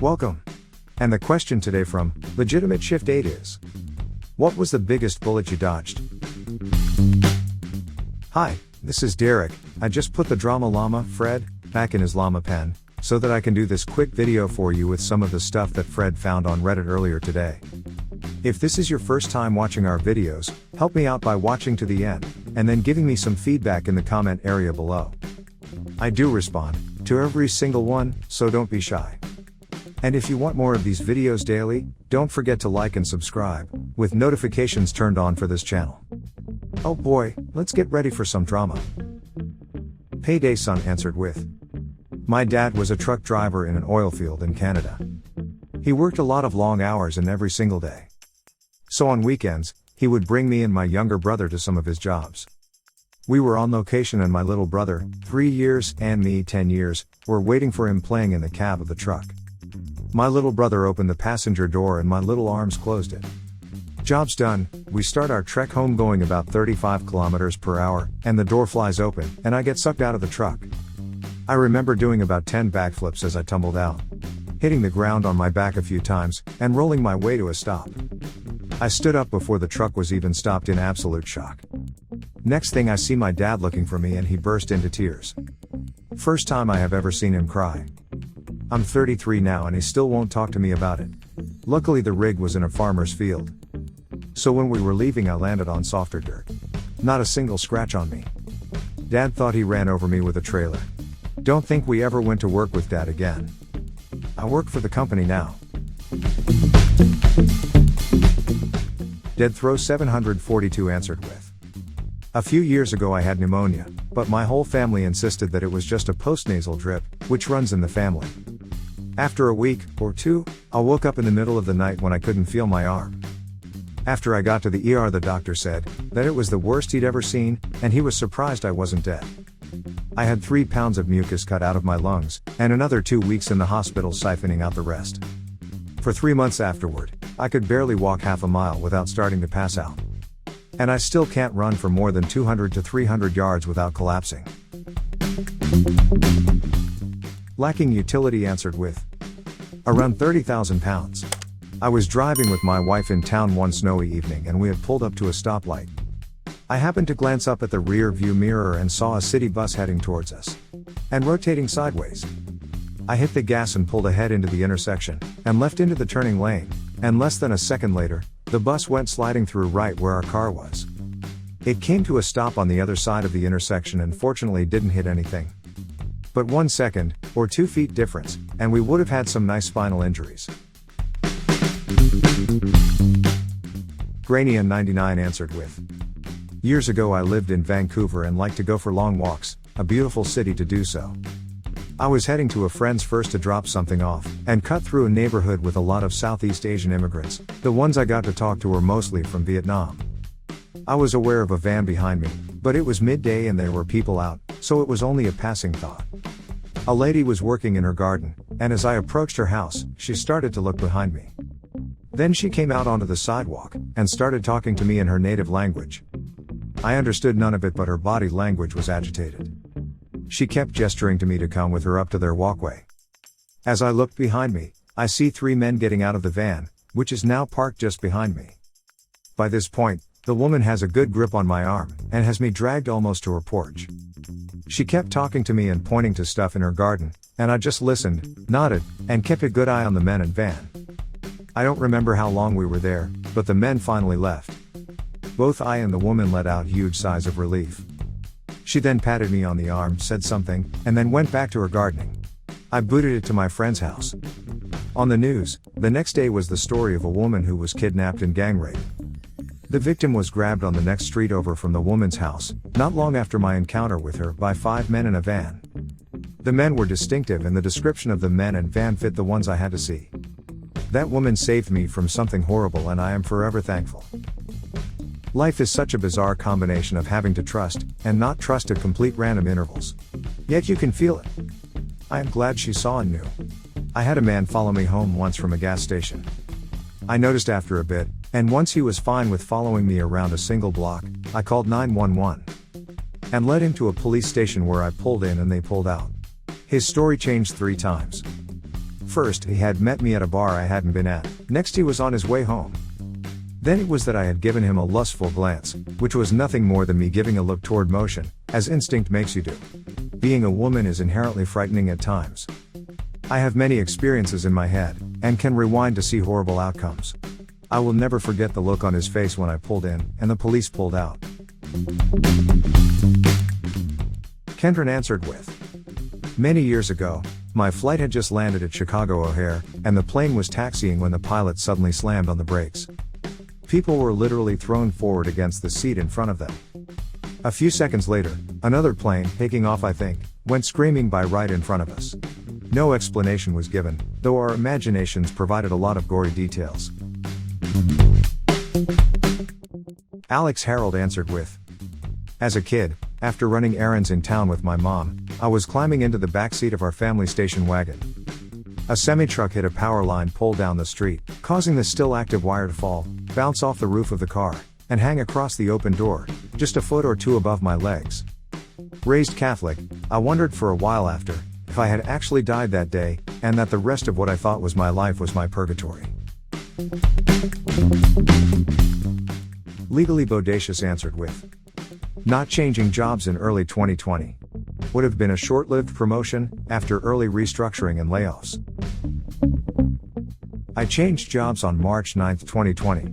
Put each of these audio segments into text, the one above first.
Welcome. And the question today from Legitimate Shift 8 is: what was the biggest bullet you dodged? Hi, this is Derek. I just put the Drama Llama, Fred, back in his llama pen, so that I can do this quick video for you with some of the stuff that Fred found on Reddit earlier today. If this is your first time watching our videos, help me out by watching to the end, and then giving me some feedback in the comment area below. I do respond to every single one, so don't be shy. And if you want more of these videos daily, don't forget to like and subscribe, with notifications turned on for this channel. Oh boy, let's get ready for some drama. Payday son answered with: my dad was a truck driver in an oil field in Canada. He worked a lot of long hours and every single day. So on weekends, he would bring me and my younger brother to some of his jobs. We were on location and my little brother, 3 years, and me, 10 years, were waiting for him playing in the cab of the truck. My little brother opened the passenger door and my little arms closed it. Job's done, we start our trek home going about 35 kilometers per hour, and the door flies open, and I get sucked out of the truck. I remember doing about 10 backflips as I tumbled out, hitting the ground on my back a few times, and rolling my way to a stop. I stood up before the truck was even stopped in absolute shock. Next thing I see my dad looking for me and he burst into tears. First time I have ever seen him cry. I'm 33 now and he still won't talk to me about it. Luckily the rig was in a farmer's field. So when we were leaving I landed on softer dirt. Not a single scratch on me. Dad thought he ran over me with a trailer. Don't think we ever went to work with Dad again. I work for the company now. Dead Throw 742 answered with: a few years ago I had pneumonia, but my whole family insisted that it was just a postnasal drip, which runs in the family. After a week or two, I woke up in the middle of the night when I couldn't feel my arm. After I got to the ER, the doctor said that it was the worst he'd ever seen, and he was surprised I wasn't dead. I had 3 pounds of mucus cut out of my lungs, and another 2 weeks in the hospital siphoning out the rest. For 3 months afterward, I could barely walk half a mile without starting to pass out. And I still can't run for more than 200 to 300 yards without collapsing. Lacking utility answered with: around 30,000 pounds. I was driving with my wife in town one snowy evening and we had pulled up to a stoplight. I happened to glance up at the rear view mirror and saw a city bus heading towards us. And rotating sideways. I hit the gas and pulled ahead into the intersection, and left into the turning lane, and less than a second later, the bus went sliding through right where our car was. It came to a stop on the other side of the intersection and fortunately didn't hit anything. But 1 second, or 2 feet difference, and we would have had some nice spinal injuries. Grainian99 answered with: years ago I lived in Vancouver and liked to go for long walks, a beautiful city to do so. I was heading to a friend's first to drop something off, and cut through a neighborhood with a lot of Southeast Asian immigrants. The ones I got to talk to were mostly from Vietnam. I was aware of a van behind me, but it was midday and there were people out, so it was only a passing thought. A lady was working in her garden, and as I approached her house, she started to look behind me. Then she came out onto the sidewalk, and started talking to me in her native language. I understood none of it, but her body language was agitated. She kept gesturing to me to come with her up to their walkway. As I looked behind me, I see 3 men getting out of the van, which is now parked just behind me. By this point, the woman has a good grip on my arm, and has me dragged almost to her porch. She kept talking to me and pointing to stuff in her garden, and I just listened, nodded, and kept a good eye on the men and van. I don't remember how long we were there, but the men finally left. Both I and the woman let out huge sighs of relief. She then patted me on the arm, said something, and then went back to her gardening. I booted it to my friend's house. On the news, the next day was the story of a woman who was kidnapped and gang raped. The victim was grabbed on the next street over from the woman's house, not long after my encounter with her, by 5 men in a van. The men were distinctive and the description of the men and van fit the ones I had to see. That woman saved me from something horrible and I am forever thankful. Life is such a bizarre combination of having to trust, and not trust at complete random intervals. Yet you can feel it. I am glad she saw and knew. I had a man follow me home once from a gas station. I noticed after a bit, and once he was fine with following me around a single block, I called 911. And led him to a police station where I pulled in and they pulled out. His story changed 3 times. First, he had met me at a bar I hadn't been at. Next, he was on his way home. Then it was that I had given him a lustful glance, which was nothing more than me giving a look toward motion, as instinct makes you do. Being a woman is inherently frightening at times. I have many experiences in my head, and can rewind to see horrible outcomes. I will never forget the look on his face when I pulled in, and the police pulled out. Kendron answered with, "Many years ago, my flight had just landed at Chicago O'Hare, and the plane was taxiing when the pilot suddenly slammed on the brakes. People were literally thrown forward against the seat in front of them. A few seconds later, another plane, taking off I think, went screaming by right in front of us. No explanation was given, though our imaginations provided a lot of gory details." Alex Harold answered with, "As a kid, after running errands in town with my mom, I was climbing into the backseat of our family station wagon. A semi-truck hit a power line pole down the street, causing the still active wire to fall, bounce off the roof of the car, and hang across the open door, just a foot or two above my legs. Raised Catholic, I wondered for a while after, if I had actually died that day, and that the rest of what I thought was my life was my purgatory." Legally Bodacious answered with, "Not changing jobs in early 2020. Would have been a short-lived promotion, after early restructuring and layoffs. I changed jobs on March 9, 2020.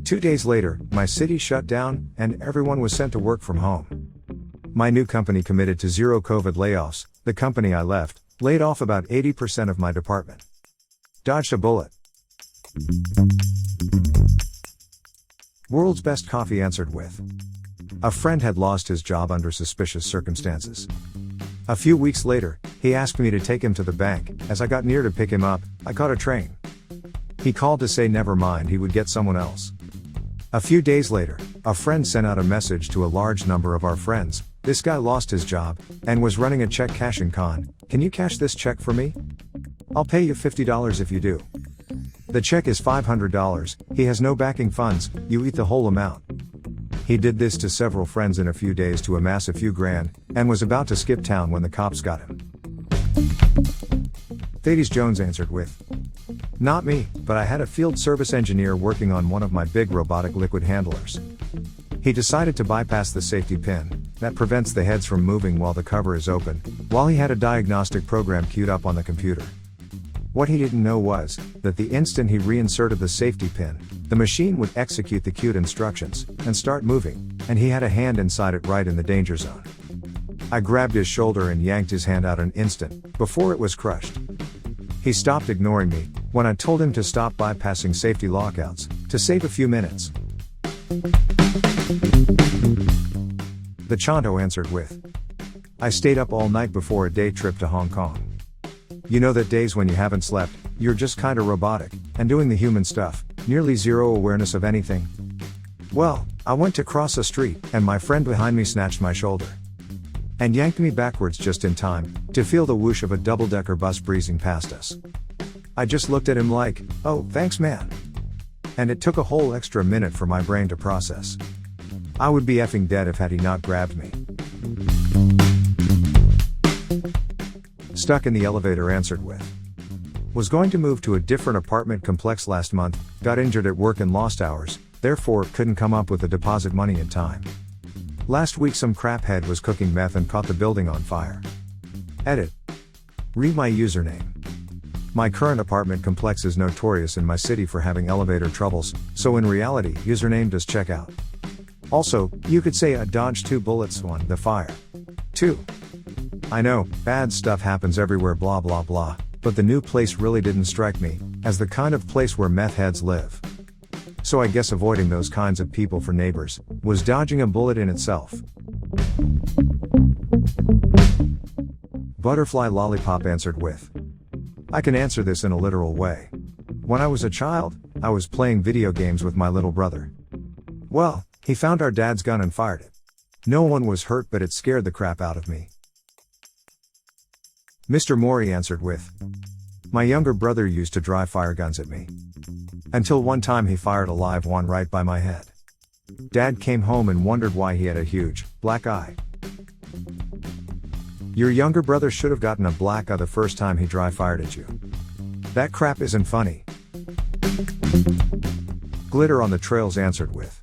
2 days later, my city shut down, and everyone was sent to work from home. My new company committed to zero COVID layoffs. The company I left, laid off about 80% of my department. Dodged a bullet." World's Best Coffee answered with, "A friend had lost his job under suspicious circumstances. A few weeks later, he asked me to take him to the bank. As I got near to pick him up, I caught a train. He called to say never mind, he would get someone else. A few days later, a friend sent out a message to a large number of our friends. This guy lost his job, and was running a check cashing con. Can you cash this check for me? I'll pay you $50 if you do. The check is $500, he has no backing funds, you eat the whole amount." He did this to several friends in a few days to amass a few grand, and was about to skip town when the cops got him. Thaddeus Jones answered with, "Not me, but I had a field service engineer working on one of my big robotic liquid handlers. He decided to bypass the safety pin, that prevents the heads from moving while the cover is open, while he had a diagnostic program queued up on the computer. What he didn't know was, that the instant he reinserted the safety pin, the machine would execute the cued instructions, and start moving, and he had a hand inside it right in the danger zone. I grabbed his shoulder and yanked his hand out an instant, before it was crushed. He stopped ignoring me, when I told him to stop bypassing safety lockouts, to save a few minutes." The Chanto answered with, "I stayed up all night before a day trip to Hong Kong. You know that days when you haven't slept, you're just kinda robotic, and doing the human stuff, nearly zero awareness of anything. Well, I went to cross a street, and my friend behind me snatched my shoulder. And yanked me backwards just in time, to feel the whoosh of a double-decker bus breezing past us. I just looked at him like, oh, thanks man. And it took a whole extra minute for my brain to process. I would be effing dead if had he not grabbed me." Stuck in the Elevator answered with, "Was going to move to a different apartment complex last month, got injured at work and lost hours, therefore couldn't come up with the deposit money in time. Last week some craphead was cooking meth and caught the building on fire. Edit. Read my username. My current apartment complex is notorious in my city for having elevator troubles, so in reality, username does check out. Also, you could say I dodged 2 bullets, 1, the fire. 2. I know, bad stuff happens everywhere blah blah blah, but the new place really didn't strike me, as the kind of place where meth heads live. So I guess avoiding those kinds of people for neighbors, was dodging a bullet in itself." Butterfly Lollipop answered with, "I can answer this in a literal way. When I was a child, I was playing video games with my little brother. Well, he found our dad's gun and fired it. No one was hurt, but it scared the crap out of me." Mr. Mori answered with, "My younger brother used to dry fire guns at me. Until one time he fired a live one right by my head. Dad came home and wondered why he had a huge, black eye." Your younger brother should have gotten a black eye the first time he dry fired at you. That crap isn't funny. Glitter on the Trails answered with,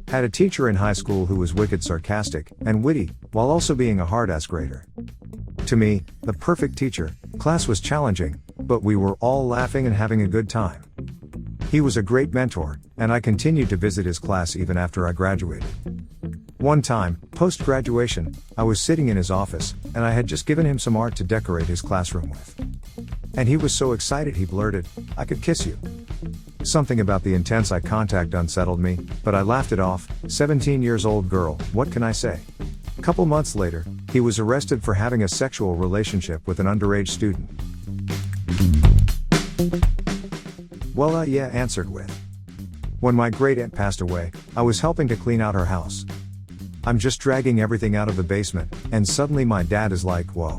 had a teacher in high school who was wicked sarcastic and witty, while also being a hard-ass grader. To me, the perfect teacher. Class was challenging, but we were all laughing and having a good time. He was a great mentor, and I continued to visit his class even after I graduated. One time, post-graduation, I was sitting in his office, and I had just given him some art to decorate his classroom with. And he was so excited he blurted, "I could kiss you." Something about the intense eye contact unsettled me, but I laughed it off. 17 years old girl, what can I say? Couple months later, he was arrested for having a sexual relationship with an underage student. Well, yeah, answered with, when my great aunt passed away, I was helping to clean out her house. I'm just dragging everything out of the basement, and suddenly my dad is like, "Whoa.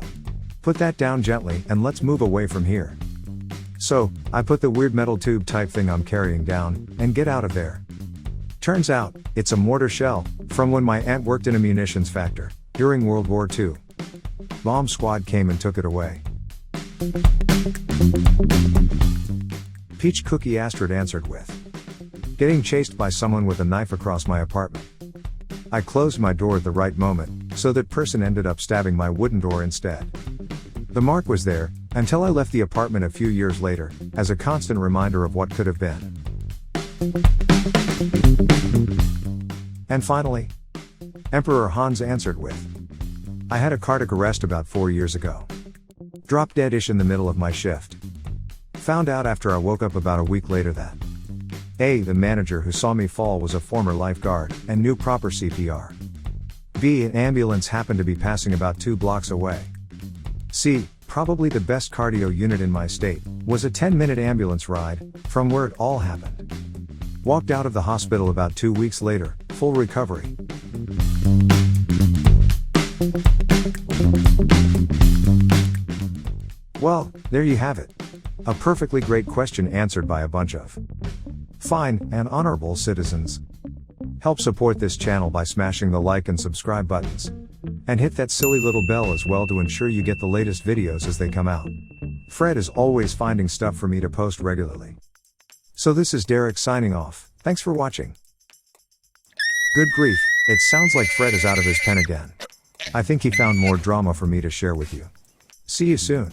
Put that down gently and let's move away from here." So, I put the weird metal tube type thing I'm carrying down, and get out of there. Turns out, it's a mortar shell, from when my aunt worked in a munitions factory, during World War II. Bomb squad came and took it away. Peach Cookie Astrid answered with, getting chased by someone with a knife across my apartment. I closed my door at the right moment, so that person ended up stabbing my wooden door instead. The mark was there, until I left the apartment a few years later, as a constant reminder of what could have been. And finally, Emperor Hans answered with, I had a cardiac arrest about 4 years ago. Dropped dead-ish in the middle of my shift. Found out after I woke up about a week later that A. The manager who saw me fall was a former lifeguard, and knew proper CPR. B. An ambulance happened to be passing about 2 blocks away. C. Probably the best cardio unit in my state, was a 10-minute ambulance ride, from where it all happened. Walked out of the hospital about 2 weeks later, full recovery. Well, there you have it. A perfectly great question answered by a bunch of fine and honorable citizens. Help support this channel by smashing the like and subscribe buttons. And hit that silly little bell as well to ensure you get the latest videos as they come out. Fred is always finding stuff for me to post regularly. So this is Derek signing off. Thanks for watching. Good grief, it sounds like Fred is out of his pen again. I think he found more drama for me to share with you. See you soon.